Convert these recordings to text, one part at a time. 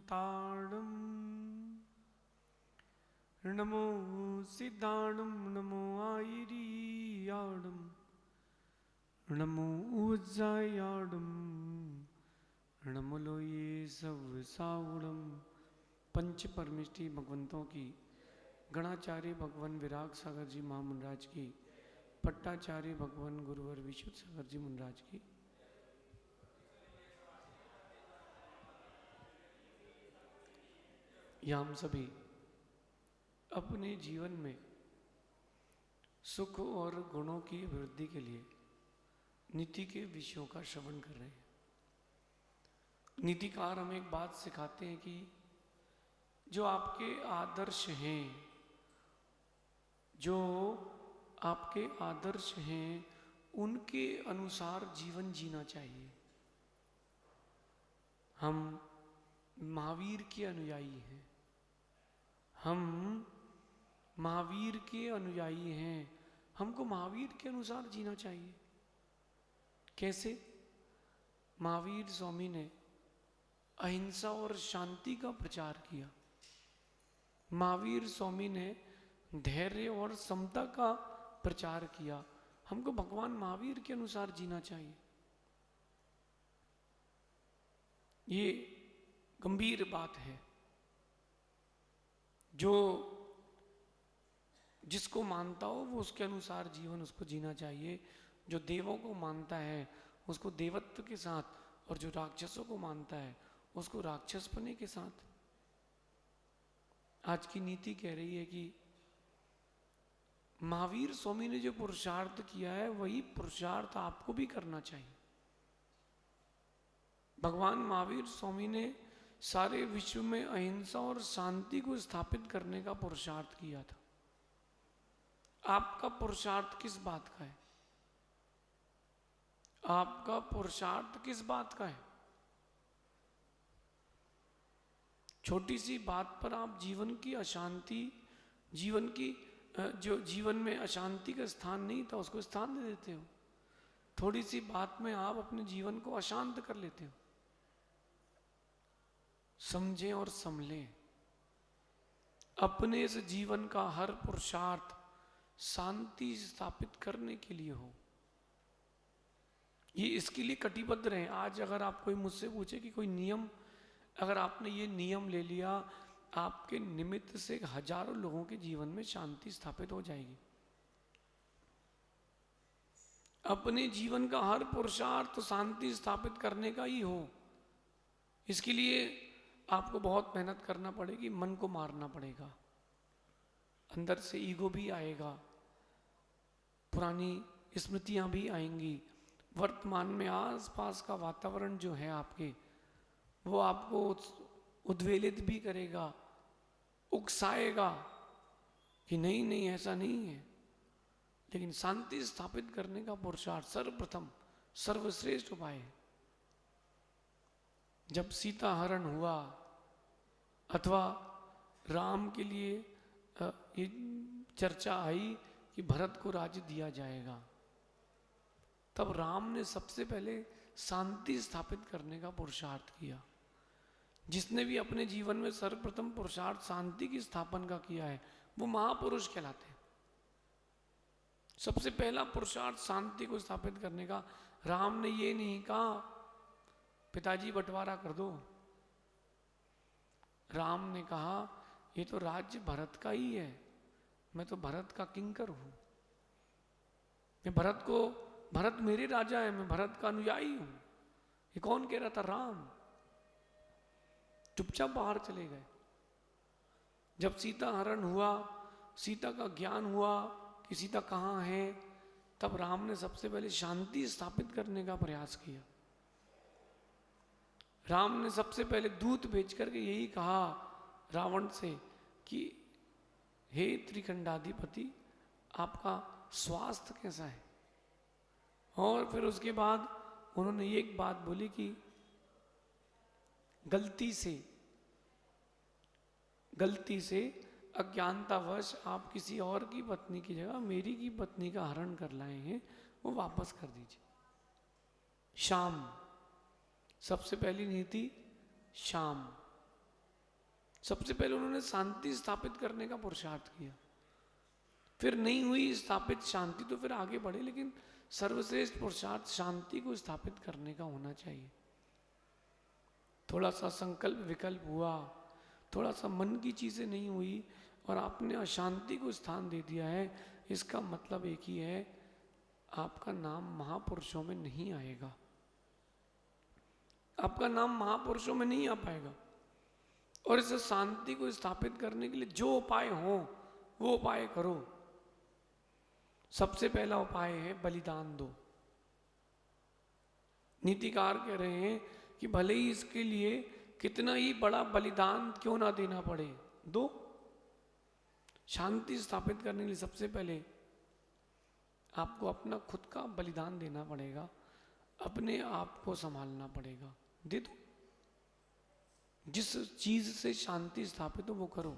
ताड़म नमो सिद्धाणम नमो आयरियाडम नमो उज्जायाडम नमो लोये सब सावड़म। पंच परमिष्टि भगवंतों की, गणाचार्य भगवान विराग सागर जी महामुनराज की, पट्टाचार्य भगवान गुरुवर विशुद्ध सागर जी मुनराज की। यह हम सभी अपने जीवन में सुख और गुणों की वृद्धि के लिए नीति के विषयों का श्रवण कर रहे हैं। नीतिकार हमें एक बात सिखाते हैं कि जो आपके आदर्श हैं, जो आपके आदर्श हैं, उनके अनुसार जीवन जीना चाहिए। हम महावीर के अनुयायी हैं, हम महावीर के अनुयायी हैं, हमको महावीर के अनुसार जीना चाहिए। कैसे? महावीर स्वामी ने अहिंसा और शांति का प्रचार किया। महावीर स्वामी ने धैर्य और समता का प्रचार किया। हमको भगवान महावीर के अनुसार जीना चाहिए। ये गंभीर बात है। जो जिसको मानता हो वो उसके अनुसार जीवन उसको जीना चाहिए। जो देवों को मानता है उसको देवत्व के साथ, और जो राक्षसों को मानता है उसको राक्षसपने के साथ। आज की नीति कह रही है कि महावीर स्वामी ने जो पुरुषार्थ किया है वही पुरुषार्थ आपको भी करना चाहिए। भगवान महावीर स्वामी ने सारे विश्व में अहिंसा और शांति को स्थापित करने का पुरुषार्थ किया था। आपका पुरुषार्थ किस बात का है? आपका पुरुषार्थ किस बात का है? छोटी सी बात पर आप जीवन की अशांति, जीवन की जो जीवन में अशांति का स्थान नहीं था उसको स्थान दे देते हो। थोड़ी सी बात में आप अपने जीवन को अशांत कर लेते हो। समझें और संभलें। अपने इस जीवन का हर पुरुषार्थ शांति स्थापित करने के लिए हो। ये इसके लिए कटिबद्ध रहे। आज अगर आप कोई मुझसे पूछे कि कोई नियम, अगर आपने ये नियम ले लिया, आपके निमित्त से हजारों लोगों के जीवन में शांति स्थापित हो जाएगी। अपने जीवन का हर पुरुषार्थ शांति स्थापित करने का ही हो। इसके लिए आपको बहुत मेहनत करना पड़ेगी, मन को मारना पड़ेगा, अंदर से ईगो भी आएगा, पुरानी स्मृतियां भी आएंगी, वर्तमान में आसपास का वातावरण जो है आपके, वो आपको उद्वेलित भी करेगा, उकसाएगा कि नहीं नहीं ऐसा नहीं है। लेकिन शांति स्थापित करने का पुरुषार्थ सर्वप्रथम सर्वश्रेष्ठ उपाय है। जब सीता हरण हुआ अथवा राम के लिए ये चर्चा आई कि भरत को राज्य दिया जाएगा, तब राम ने सबसे पहले शांति स्थापित करने का पुरुषार्थ किया। जिसने भी अपने जीवन में सर्वप्रथम पुरुषार्थ शांति की स्थापना का किया है वो महापुरुष कहलाते हैं। सबसे पहला पुरुषार्थ शांति को स्थापित करने का। राम ने ये नहीं कहा पिताजी बंटवारा कर दो। राम ने कहा ये तो राज्य भरत का ही है, मैं तो भरत का किंकर हूं। मैं भरत मेरे राजा है, मैं भरत का अनुयायी हूं। ये कौन कह रहा था? राम। चुपचाप बाहर चले गए। जब सीता हरण हुआ, सीता का ज्ञान हुआ कि सीता कहाँ है, तब राम ने सबसे पहले शांति स्थापित करने का प्रयास किया। राम ने सबसे पहले दूत भेज करके यही कहा रावण से कि हे त्रिखंडाधिपति, आपका स्वास्थ्य कैसा है? और फिर उसके बाद उन्होंने एक बात बोली कि गलती से अज्ञानतावश आप किसी और की पत्नी की जगह मेरी की पत्नी का हरण कर लाए हैं, वो वापस कर दीजिए। शाम, सबसे पहली नीति शाम। सबसे पहले उन्होंने शांति स्थापित करने का पुरुषार्थ किया, फिर नहीं हुई स्थापित शांति तो फिर आगे बढ़े, लेकिन सर्वश्रेष्ठ पुरुषार्थ शांति को स्थापित करने का होना चाहिए। थोड़ा सा संकल्प विकल्प हुआ, थोड़ा सा मन की चीजें नहीं हुई और आपने अशांति को स्थान दे दिया है, इसका मतलब एक ही है, आपका नाम महापुरुषों में नहीं आएगा, आपका नाम महापुरुषों में नहीं आ पाएगा। और इस शांति को स्थापित करने के लिए जो उपाय हो वो उपाय करो। सबसे पहला उपाय है बलिदान दो। नीतिकार कह रहे हैं कि भले ही इसके लिए कितना ही बड़ा बलिदान क्यों ना देना पड़े, दो। शांति स्थापित करने के लिए सबसे पहले आपको अपना खुद का बलिदान देना पड़ेगा, अपने आप को संभालना पड़ेगा, दे दो। जिस चीज से शांति स्थापित हो वो करो।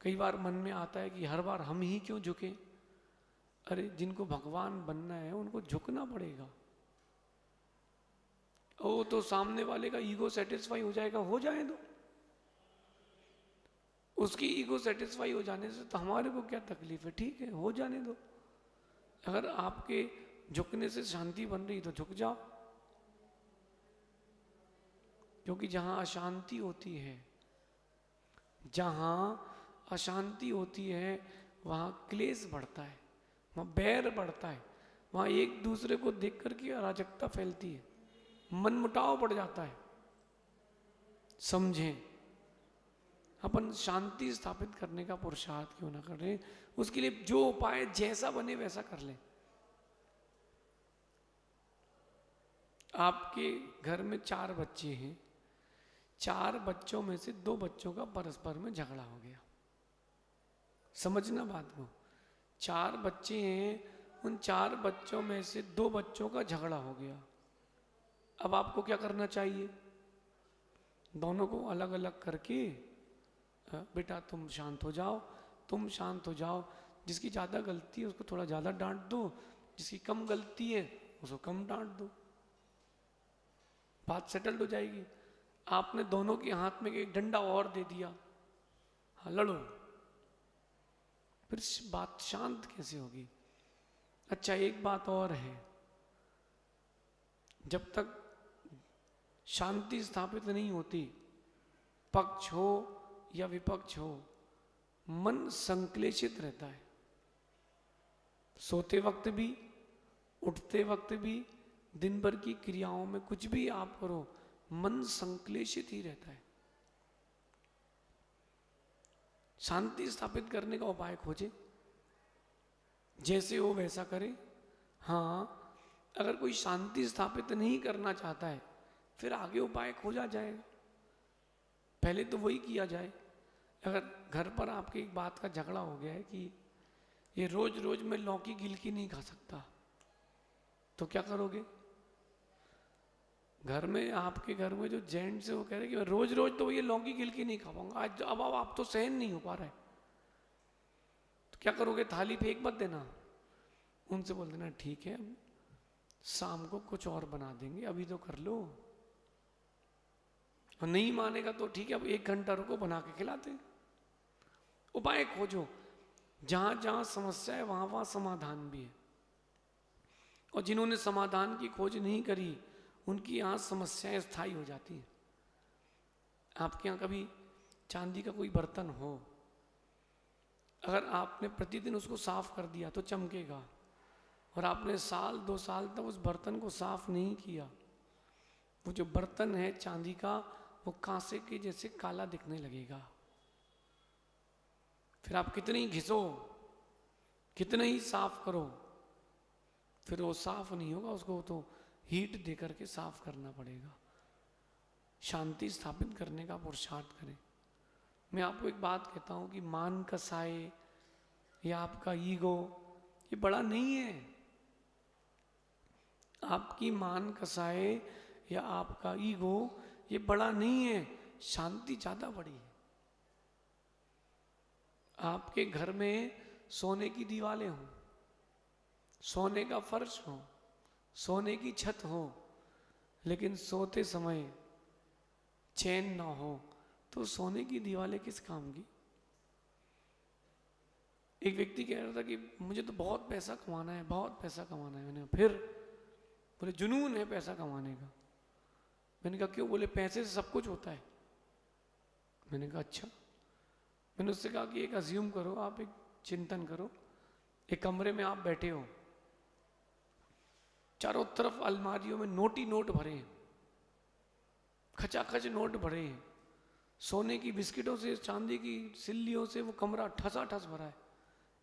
कई बार मन में आता है कि हर बार हम ही क्यों झुके। अरे जिनको भगवान बनना है उनको झुकना पड़ेगा। ओ तो सामने वाले का ईगो सेटिस्फाई हो जाएगा, हो जाए दो। उसकी ईगो सेटिस्फाई हो जाने से तो हमारे को क्या तकलीफ है, ठीक है हो जाने दो। अगर आपके झुकने से शांति बन रही तो झुक जाओ, क्योंकि जहां अशांति होती है, जहां अशांति होती है वहां क्लेश बढ़ता है, वहां बैर बढ़ता है, वहां एक दूसरे को देख करके अराजकता फैलती है, मनमुटाव बढ़ जाता है। समझें, अपन शांति स्थापित करने का पुरुषार्थ क्यों ना कर रहे, उसके लिए जो उपाय जैसा बने वैसा कर लें। आपके घर में 4 बच्चे हैं, 4 बच्चों में से 2 बच्चों का परस्पर में झगड़ा हो गया। समझना बात को, 4 बच्चे हैं, उन 4 बच्चों में से 2 बच्चों का झगड़ा हो गया। अब आपको क्या करना चाहिए? दोनों को अलग अलग करके, बेटा तुम शांत हो जाओ, तुम शांत हो जाओ। जिसकी ज़्यादा गलती है उसको थोड़ा ज़्यादा डांट दो, जिसकी कम गलती है उसको कम डांट दो, बात सेटल्ड हो जाएगी। आपने दोनों के हाथ में एक डंडा और दे दिया, हाँ लड़ो, फिर बात शांत कैसे होगी? अच्छा एक बात और है, जब तक शांति स्थापित नहीं होती, पक्ष हो या विपक्ष हो, मन संक्लेशित रहता है। सोते वक्त भी, उठते वक्त भी, दिन भर की क्रियाओं में कुछ भी आप करो, मन संक्लेशित ही रहता है। शांति स्थापित करने का उपाय खोजे, जैसे हो वैसा करे। हाँ, अगर कोई शांति स्थापित नहीं करना चाहता है फिर आगे उपाय खोजा जाएगा, पहले तो वही किया जाए। अगर घर पर आपके एक बात का झगड़ा हो गया है कि ये रोज रोज मैं लौकी गिलकी नहीं खा सकता, तो क्या करोगे? घर में, आपके घर में जो जेंट्स है वो कह रहे कि रोज रोज तो ये लौकी गिलकी नहीं खा पाऊंगा, आज अब आप तो सहन नहीं हो पा रहा है, तो क्या करोगे? थाली फेंक मत देना, उनसे बोल देना ठीक है शाम को कुछ और बना देंगे, अभी तो कर लो। और नहीं मानेगा तो ठीक है, अब 1 घंटा रुको, बना के खिलाते। उपाय खोजो, जहां जहां समस्या है वहां वहां समाधान भी है। और जिन्होंने समाधान की खोज नहीं करी उनकी यहाँ समस्याएं स्थायी हो जाती हैं। आपके यहाँ कभी चांदी का कोई बर्तन हो, अगर आपने प्रतिदिन उसको साफ कर दिया तो चमकेगा, और आपने साल 2 साल तक उस बर्तन को साफ नहीं किया, वो जो बर्तन है चांदी का वो कांसे के जैसे काला दिखने लगेगा। फिर आप कितने ही घिसो, कितने ही साफ करो, फिर वो साफ नहीं होगा, उसको तो हीट दे करके साफ करना पड़ेगा। शांति स्थापित करने का पुरुषार्थ करें। मैं आपको एक बात कहता हूं कि मान कसाए या आपका ईगो ये बड़ा नहीं है। आपकी मान कसाए या आपका ईगो ये बड़ा नहीं है, शांति ज्यादा बड़ी है। आपके घर में सोने की दीवारें हों, सोने का फर्श हो, सोने की छत हो, लेकिन सोते समय चैन ना हो, तो तो सोने की दीवारें किस काम की? एक व्यक्ति कह रहा था कि मुझे तो बहुत पैसा कमाना है, बहुत पैसा कमाना है। मैंने कहा फिर? बोले जुनून है पैसा कमाने का। मैंने कहा क्यों? बोले पैसे से सब कुछ होता है। मैंने कहा अच्छा। मैंने उससे कहा कि एक अज्यूम करो, आप एक चिंतन करो, एक कमरे में आप बैठे हो, चारों तरफ अलमारियों में नोट ही नोट भरे हैं, खचाखच नोट भरे हैं, सोने की बिस्किटों से, चांदी की सिल्लियों से वो कमरा ठसाठस भरा है,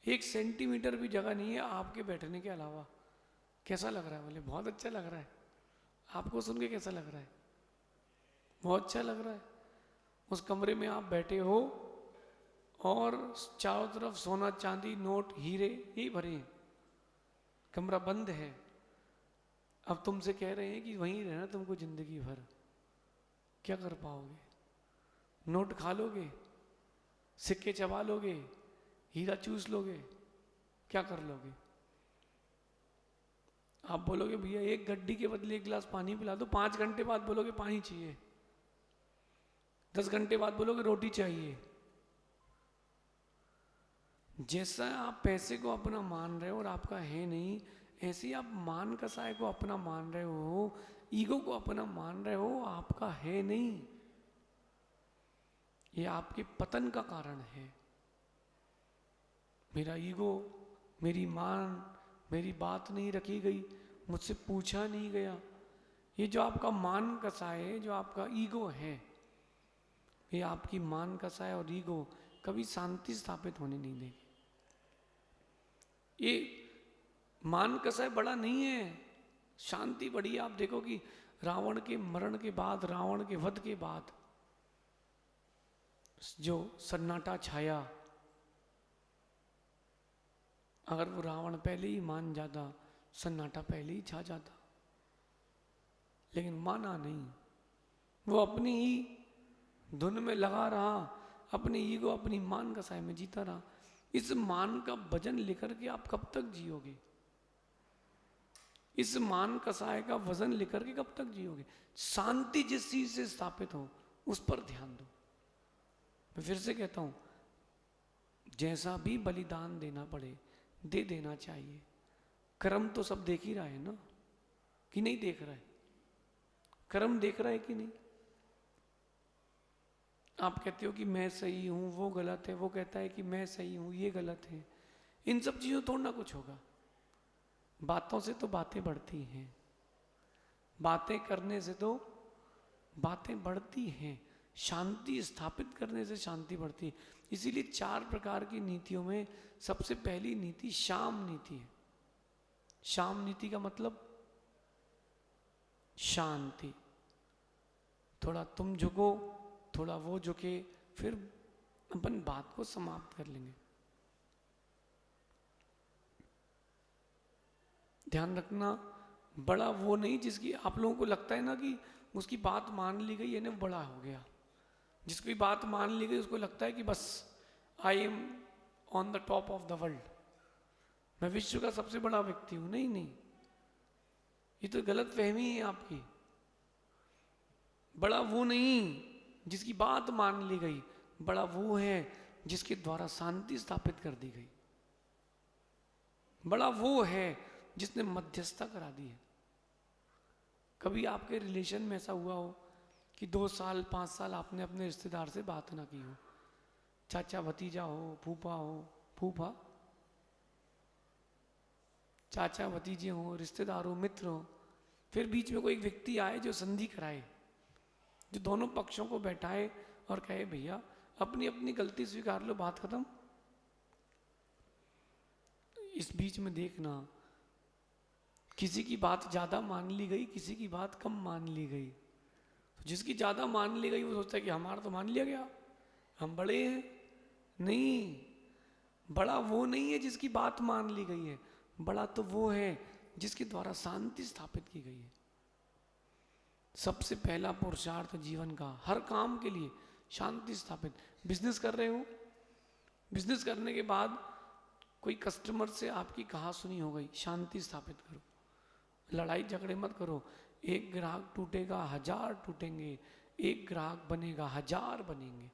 1 सेंटीमीटर भी जगह नहीं है आपके बैठने के अलावा। कैसा लग रहा है? बोले बहुत अच्छा लग रहा है। आपको सुन के कैसा लग रहा है? बहुत अच्छा लग रहा है। उस कमरे में आप बैठे हो और चारों तरफ सोना चांदी नोट हीरे यही भरे हैं, कमरा बंद है। अब तुमसे कह रहे हैं कि वहीं रहना तुमको जिंदगी भर। क्या कर पाओगे? नोट खा लोगे, सिक्के चबा लोगे, हीरा चूस लोगे, क्या कर लोगे? आप बोलोगे भैया 1 गड्डी के बदले 1 गिलास पानी पिला दो, 5 घंटे बाद बोलोगे पानी चाहिए, 10 घंटे बाद बोलोगे रोटी चाहिए। जैसा आप पैसे को अपना मान रहे हो और आपका है नहीं, ऐसे ही आप मान कसाय को अपना मान रहे हो, ईगो को अपना मान रहे हो, आपका है नहीं। ये आपके पतन का कारण है। मेरा ईगो, मेरी मान, मेरी बात नहीं रखी गई, मुझसे पूछा नहीं गया। ये जो आपका मान कसाय है, जो आपका ईगो है, ये आपकी मान कसाय और ईगो कभी शांति स्थापित होने नहीं देगी। ये मान कसाय बड़ा नहीं है, शांति बड़ी है। आप देखो कि रावण के मरण के बाद, रावण के वध के बाद जो सन्नाटा छाया, अगर वो रावण पहले ही मान जाता, सन्नाटा पहले ही छा जाता, लेकिन माना नहीं। वो अपनी ही धुन में लगा रहा, अपनी ईगो, अपनी मान कसाय में जीता रहा। इस मान का वजन लेकर के आप कब तक जियोगे? इस मान कसाय का वजन लेकर के कब तक जियोगे? शांति जिस चीज से स्थापित हो उस पर ध्यान दो। मैं फिर से कहता हूं, जैसा भी बलिदान देना पड़े दे देना चाहिए। कर्म तो सब देख ही रहा है ना, कि नहीं देख रहा है? कर्म देख रहा है कि नहीं? आप कहते हो कि मैं सही हूं, वो गलत है, वो कहता है कि मैं सही हूं, ये गलत है। इन सब चीजों थोड़ा ना कुछ होगा। बातों से तो बातें बढ़ती हैं, बातें करने से तो बातें बढ़ती हैं, शांति स्थापित करने से शांति बढ़ती है। इसीलिए 4 प्रकार की नीतियों में सबसे पहली नीति शाम नीति है। शाम नीति का मतलब शांति। थोड़ा तुम झुको, थोड़ा वो झुके, फिर अपन बात को समाप्त कर लेंगे। ध्यान रखना, बड़ा वो नहीं जिसकी आप लोगों को लगता है ना कि उसकी बात मान ली गई है ना, बड़ा हो गया। जिसकी बात मान ली गई उसको लगता है कि बस I am on the top of the world, मैं विश्व का सबसे बड़ा व्यक्ति हूं। नहीं नहीं, ये तो गलत फहमी है आपकी। बड़ा वो नहीं जिसकी बात मान ली गई, बड़ा वो है जिसके द्वारा शांति स्थापित कर दी गई। बड़ा वो है जिसने मध्यस्थता करा दी है। कभी आपके रिलेशन में ऐसा हुआ हो कि 2 साल 5 साल आपने अपने रिश्तेदार से बात ना की हो, चाचा भतीजा हो, फूफा हो, फूफा, चाचा भतीजे हो, रिश्तेदार हो, मित्र हो, फिर बीच में कोई व्यक्ति आए जो संधि कराए, जो दोनों पक्षों को बैठाए और कहे भैया अपनी अपनी गलती स्वीकार लो, बात खत्म। इस बीच में देखना, किसी की बात ज्यादा मान ली गई, किसी की बात कम मान ली गई। तो जिसकी ज्यादा मान ली गई वो सोचता है कि हमारा तो मान लिया गया, हम बड़े हैं। नहीं, बड़ा वो नहीं है जिसकी बात मान ली गई है, बड़ा तो वो है जिसके द्वारा शांति स्थापित की गई है। सबसे पहला पुरुषार्थ जीवन का, हर काम के लिए शांति स्थापित। बिजनेस कर रहे हो, बिजनेस करने के बाद कोई कस्टमर से आपकी कहा सुनी हो गई, शांति स्थापित करो, लड़ाई झगड़े मत करो। एक ग्राहक टूटेगा, 1000 टूटेंगे, एक ग्राहक बनेगा, 1000 बनेंगे।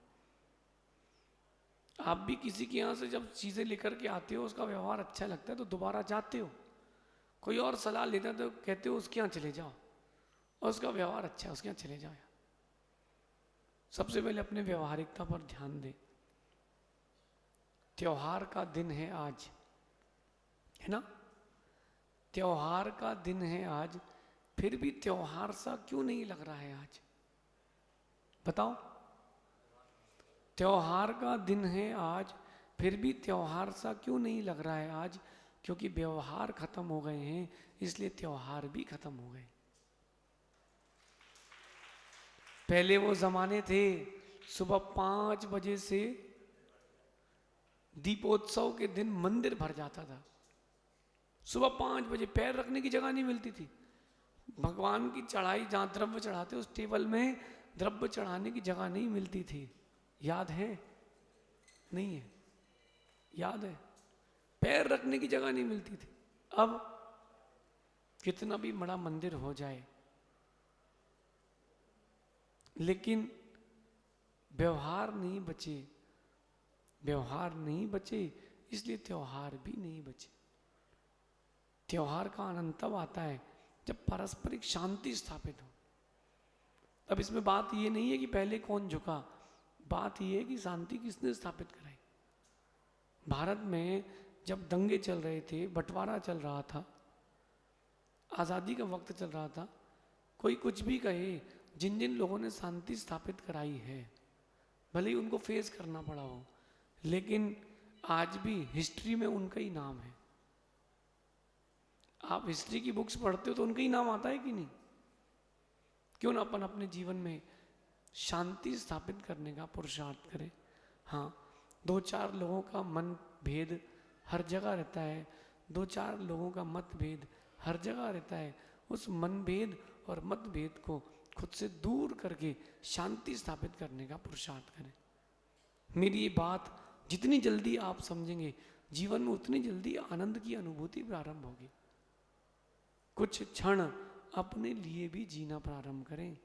आप भी किसी के यहाँ से जब चीज़ें लेकर के आते हो, उसका व्यवहार अच्छा लगता है तो दोबारा जाते हो। कोई और सलाह लेता है तो कहते हो उसके यहाँ चले जाओ, और उसका व्यवहार अच्छा है, उसके यहाँ चले जाओ। सबसे पहले अपने व्यवहारिकता पर ध्यान दें। त्योहार का दिन है आज, है ना? त्योहार का दिन है आज, फिर भी त्योहार सा क्यों नहीं लग रहा है आज? बताओ। त्योहार का दिन है आज, फिर भी त्योहार सा क्यों नहीं लग रहा है आज? क्योंकि व्यवहार खत्म हो गए हैं, इसलिए त्योहार भी खत्म हो गए। पहले वो जमाने थे, सुबह 5 बजे से दीपोत्सव के दिन मंदिर भर जाता था। सुबह 5 बजे पैर रखने की जगह नहीं मिलती थी। भगवान की चढ़ाई, जहां द्रव्य चढ़ाते उस टेबल में द्रव्य चढ़ाने की जगह नहीं मिलती थी। याद है? नहीं है? याद है? पैर रखने की जगह नहीं मिलती थी। अब कितना भी बड़ा मंदिर हो जाए, लेकिन व्यवहार नहीं बचे। व्यवहार नहीं बचे, इसलिए त्योहार भी नहीं बचे। त्योहार का आनंद तब आता है जब पारस्परिक शांति स्थापित हो। अब इसमें बात ये नहीं है कि पहले कौन झुका, बात ये है कि शांति किसने स्थापित कराई। भारत में जब दंगे चल रहे थे, बंटवारा चल रहा था, आज़ादी का वक्त चल रहा था, कोई कुछ भी कहे, जिन जिन लोगों ने शांति स्थापित कराई है, भले ही उनको फेस करना पड़ा हो, लेकिन आज भी हिस्ट्री में उनका ही नाम है। आप हिस्ट्री की बुक्स पढ़ते हो तो उनका ही नाम आता है कि नहीं? क्यों ना अपन अपने जीवन में शांति स्थापित करने का पुरुषार्थ करें। हाँ, 2-4 लोगों का मन भेद हर जगह रहता है, 2-4 लोगों का मतभेद हर जगह रहता है। उस मनभेद और मतभेद को खुद से दूर करके शांति स्थापित करने का पुरुषार्थ करें। मेरी ये बात जितनी जल्दी आप समझेंगे, जीवन में उतनी जल्दी आनंद की अनुभूति प्रारंभ होगी। कुछ क्षण अपने लिए भी जीना प्रारंभ करें।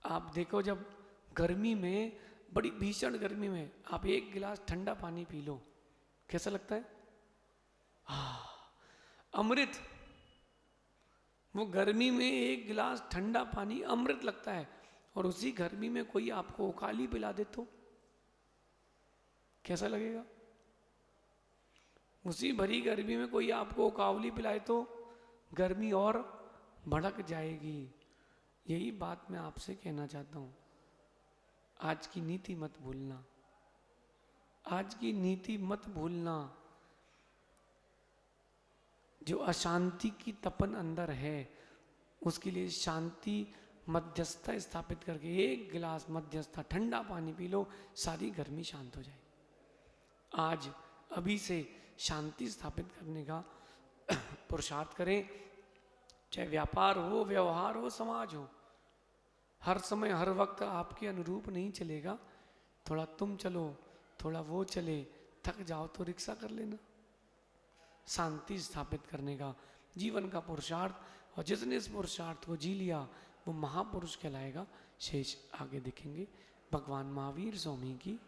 आप देखो, जब गर्मी में, बड़ी भीषण गर्मी में आप एक गिलास ठंडा पानी पी लो, कैसा लगता है? अमृत। वो गर्मी में एक गिलास ठंडा पानी अमृत लगता है, और उसी गर्मी में कोई आपको उकाली पिला दे तो कैसा लगेगा? उसी भरी गर्मी में कोई आपको उकावली पिलाए तो गर्मी और भड़क जाएगी। यही बात मैं आपसे कहना चाहता हूं। आज की नीति मत भूलना, आज की नीति मत भूलना। जो अशांति की तपन अंदर है, उसके लिए शांति मध्यस्थता स्थापित करके एक गिलास मध्यस्थता ठंडा पानी पी लो, सारी गर्मी शांत हो जाए। आज अभी से शांति स्थापित करने का पुरुषार्थ करें। चाहे व्यापार हो, व्यवहार हो, समाज हो, हर समय हर वक्त आपके अनुरूप नहीं चलेगा। थोड़ा तुम चलो, थोड़ा वो चले, थक जाओ तो रिक्शा कर लेना। शांति स्थापित करने का जीवन का पुरुषार्थ, और जिसने इस पुरुषार्थ को जी लिया वो महापुरुष कहलाएगा। शेष आगे देखेंगे। भगवान महावीर स्वामी की